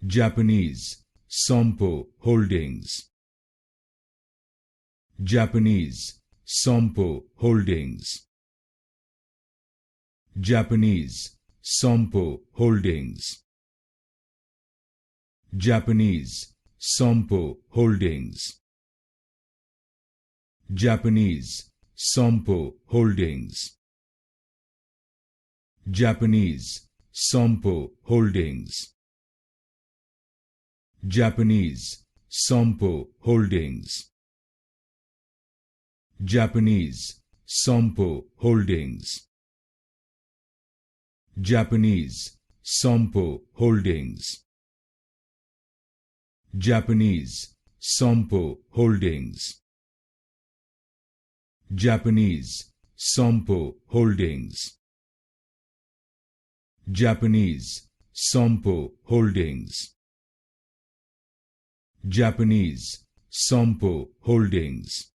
Japanese, Sompo Holdings. Japanese, Sompo Holdings. Japanese, Sompo Holdings. Japanese, Sompo Holdings. Japanese, Sompo Holdings. Japanese, Sompo Holdings. Japanese, Sompo Holdings. Japanese, Sompo Holdings. Japanese, Sompo Holdings. Japanese, Sompo Holdings. Japanese, Sompo Holdings. Japanese, Sompo Holdings. Japanese, Sompo Holdings.